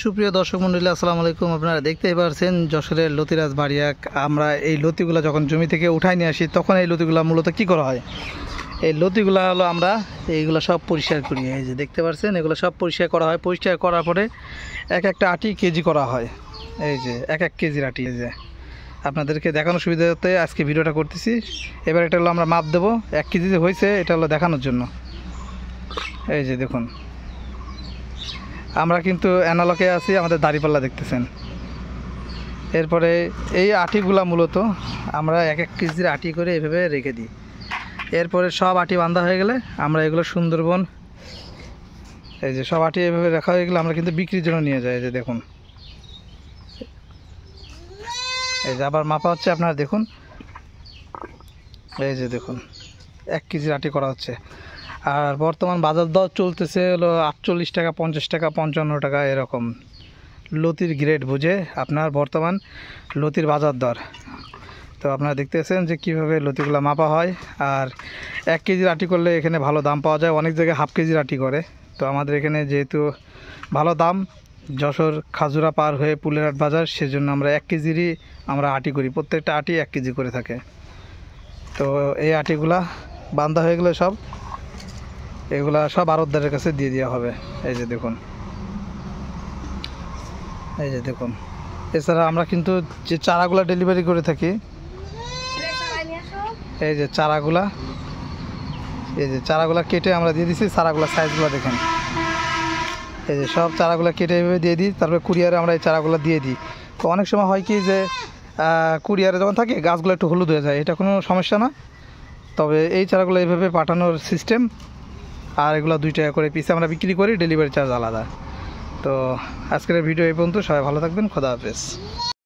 সুপ্রিয় দর্শক মণ্ডলী, আসসালামু আলাইকুম। আপনারা দেখতেই পাচ্ছেন যশোরের লতিরাজ বাড়িয়াক। আমরা এই লতিগুলো যখন জমি থেকে উঠাই নিয়ে আসি তখন এই লতিগুলো মূলত কি করা হয়, এই লতিগুলো হলো আমরা এইগুলো সব পরিষ্কার করি। এই যে দেখতে পাচ্ছেন এগুলো সব পরিষ্কার করা হয়। পরিষ্কার করার পরে এক একটা আটি কেজি করা হয়। এই যে এক কেজির আটি। এই যে আপনাদেরকে দেখানোর সুবিধাতে আজকে ভিডিওটা করতেছি। এবার এটা হলো আমরা মাপ দেবো 1 কেজি যে হয়েছে, এটা হলো দেখানোর জন্য। এই যে দেখুন, আমরা কিন্তু অ্যানালকে আছি, আমাদের দাড়িপাল্লা দেখতেছেন। এরপরে এই আটিগুলা মূলত আমরা 1 কেজির আটি করে এভাবে রেখে দিই। এরপরে সব আটি বাঁধা হয়ে গেলে আমরা এগুলো সুন্দরবন, এই যে সব আটি এভাবে রাখা হয়ে গেলে আমরা কিন্তু বিক্রির জন্য নিয়ে যাই। এই যে দেখুন, এই যে আবার মাপা হচ্ছে, আপনারা দেখুন। এই যে দেখুন 1 কেজির আটি করা হচ্ছে। আর বর্তমান বাজার দর চলতেছে হলো 48 টাকা, 50 টাকা, 55 টাকা এরকম। লতির গ্রেড বুঝে আপনার বর্তমান লতির বাজার দর। তো আপনারা দেখতেছেন যে কীভাবে লতিগুলো মাপা হয়। আর 1 কেজির আটি করলে এখানে ভালো দাম পাওয়া যায়। অনেক জায়গায় হাফ কেজির আটি করে। তো আমাদের এখানে যেহেতু ভালো দাম, যশোর খাজুরা পার হয়ে পুলেরহাট বাজার, সেজন্য আমরা 1 কেজিরই আমরা আটি করি। প্রত্যেকটা আটি 1 কেজি করে থাকে। তো এই আটিগুলা বান্ধা হয়ে গেলে সব এগুলা সব আড়তদারের কাছে দিয়ে দেওয়া হবে। এই যে দেখুন, এই যে দেখুন। এছাড়া আমরা কিন্তু যে চারাগুলা ডেলিভারি করে থাকি, এই যে চারাগুলা, এই যে চারাগুলা কেটে আমরা দিয়ে দিচ্ছি। চারাগুলা সাইজগুলো দেখেন, এই যে সব চারাগুলা কেটে এভাবে দিয়ে দিই। তারপরে কুরিয়ারে আমরা এই চারাগুলো দিয়ে দিই। তো অনেক সময় হয় কি যে কুরিয়ারে যখন থাকে গাছগুলো একটু হলুদ হয়ে যায়, এটা কোনো সমস্যা না। তবে এই চারাগুলো এইভাবে পাঠানোর সিস্টেম। আর এগুলো 2 টাকা করে পিস আমরা বিক্রি করি, ডেলিভারি চার্জ আলাদা। তো আজকের ভিডিও এই পর্যন্ত। সবাই ভালো থাকবেন, খোদা হাফেজ।